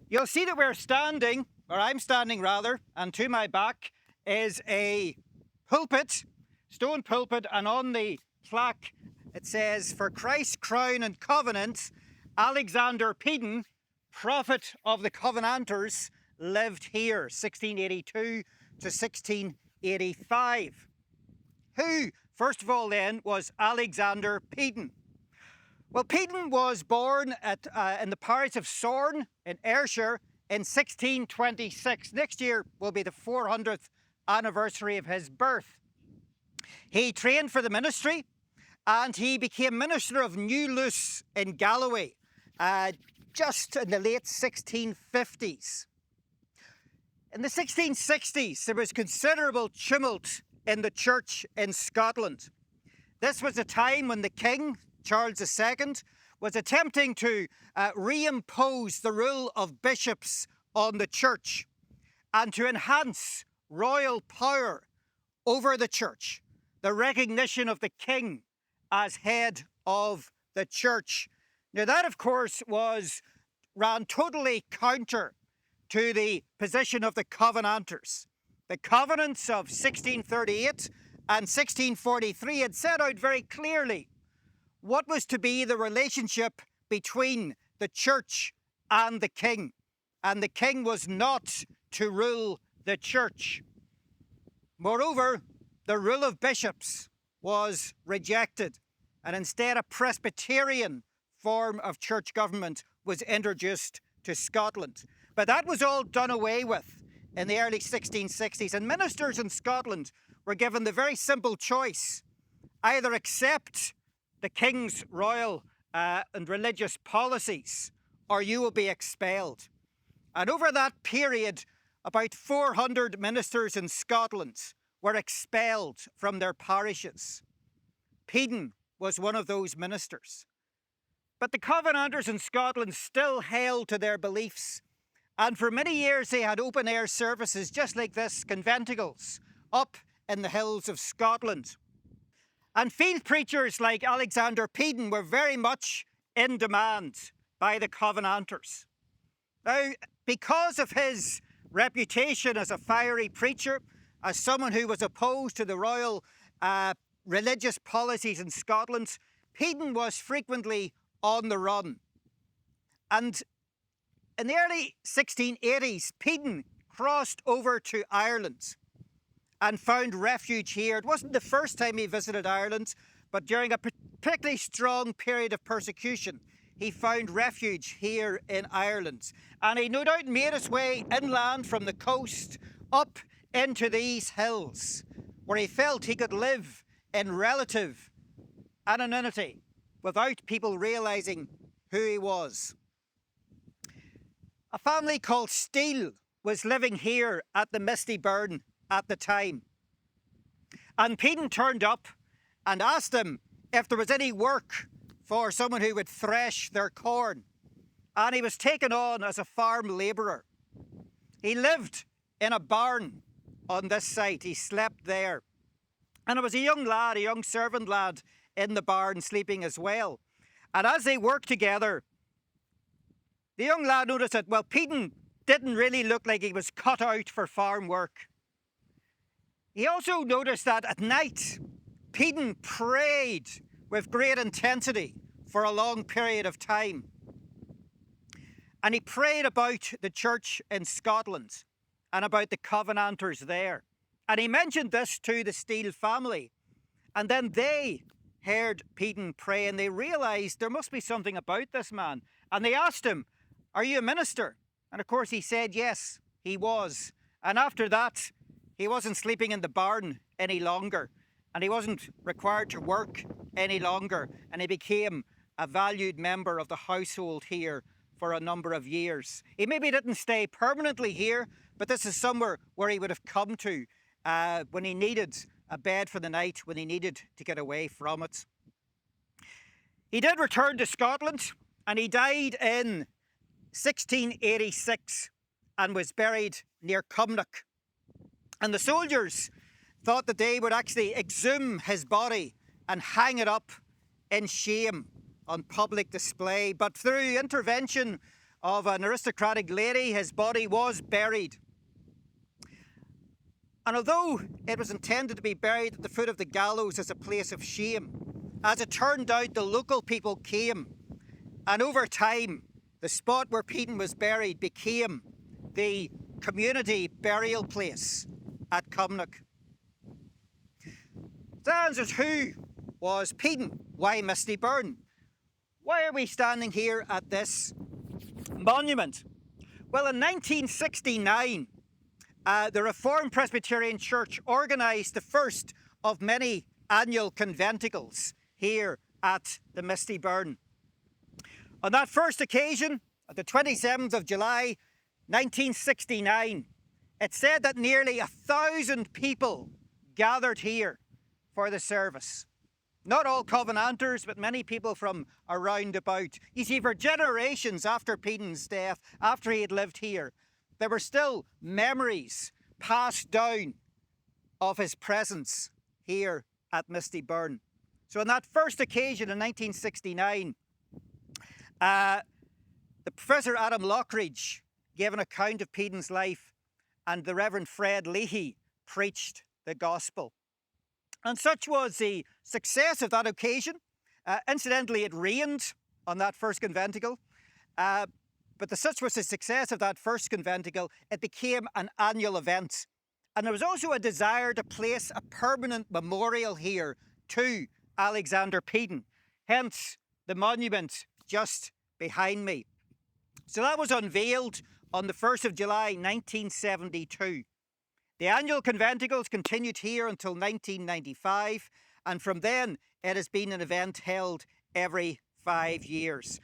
You'll see that we're standing, or I'm standing rather, and to my back is a pulpit, stone pulpit, and on the plaque it says, "For Christ's crown and covenant, Alexander Peden, prophet of the Covenanters, lived here, 1682 to 1685. Who, first of all then, was Alexander Peden? Well, Peden was born in the parish of Sorn in Ayrshire in 1626. Next year will be the 400th anniversary of his birth. He trained for the ministry and he became minister of New Luce in Galloway just in the late 1650s. In the 1660s, there was considerable tumult in the church in Scotland. This was a time when the king, Charles II, was attempting to reimpose the rule of bishops on the church and to enhance royal power over the church, the recognition of the king as head of the church. Now that, of course, ran totally counter to the position of the Covenanters. The Covenants of 1638 and 1643 had set out very clearly what was to be the relationship between the church and the king. And the king was not to rule the church. Moreover, the rule of bishops was rejected, and instead a Presbyterian form of church government was introduced to Scotland. But that was all done away with in the early 1660s, and ministers in Scotland were given the very simple choice: either accept the king's royal and religious policies, or you will be expelled. And over that period, about 400 ministers in Scotland were expelled from their parishes. Peden was one of those ministers. But the Covenanters in Scotland still held to their beliefs, and for many years they had open-air services just like this, conventicles, up in the hills of Scotland. And field preachers like Alexander Peden were very much in demand by the Covenanters. Now, because of his reputation as a fiery preacher, as someone who was opposed to the royal religious policies in Scotland, Peden was frequently on the run. And in the early 1680s, Peden crossed over to Ireland and found refuge here. It wasn't the first time he visited Ireland, but during a particularly strong period of persecution, he found refuge here in Ireland. And he no doubt made his way inland from the coast up into these hills, where he felt he could live in relative anonymity without people realizing who he was. A family called Steele was living here at the Misty Burn at the time. And Peden turned up and asked them if there was any work for someone who would thresh their corn. And he was taken on as a farm labourer. He lived in a barn on this site. He slept there. And it was a young lad, a young servant lad in the barn sleeping as well. And as they worked together, the young lad noticed that, well, Peden didn't really look like he was cut out for farm work. He also noticed that at night, Peden prayed with great intensity for a long period of time. And he prayed about the church in Scotland and about the Covenanters there. And he mentioned this to the Steele family. And then they heard Peden pray and they realised there must be something about this man. And they asked him, "Are you a minister?" And of course he said yes, he was. And after that, he wasn't sleeping in the barn any longer. And he wasn't required to work any longer. And he became a valued member of the household here for a number of years. He maybe didn't stay permanently here, but this is somewhere where he would have come to when he needed a bed for the night, when he needed to get away from it. He did return to Scotland, and he died in 1686 and was buried near Cumnock. And the soldiers thought that they would actually exhume his body and hang it up in shame on public display. But through intervention of an aristocratic lady. His body was buried. And although it was intended to be buried at the foot of the gallows as a place of shame, as it turned out, the local people came, and over time, the spot where Peden was buried became the community burial place at Cumnock. The answer is, who was Peden? Why Misty Burn? Why are we standing here at this monument? Well, in 1969, the Reformed Presbyterian Church organised the first of many annual conventicles here at the Misty Burn. On that first occasion, at the 27th of July, 1969, it said that nearly 1,000 people gathered here for the service. Not all Covenanters, but many people from around about. You see, for generations after Peden's death, after he had lived here, there were still memories passed down of his presence here at Misty Burn. So on that first occasion in 1969, the Professor Adam Lockridge gave an account of Peden's life, and the Reverend Fred Leahy preached the gospel. And such was the success of that occasion. Incidentally, it rained on that first conventicle. But such was the success of that first conventicle, it became an annual event. And there was also a desire to place a permanent memorial here to Alexander Peden. Hence, the monument just behind me. So that was unveiled on the 1st of July, 1972. The annual conventicles continued here until 1995, and from then it has been an event held every 5 years.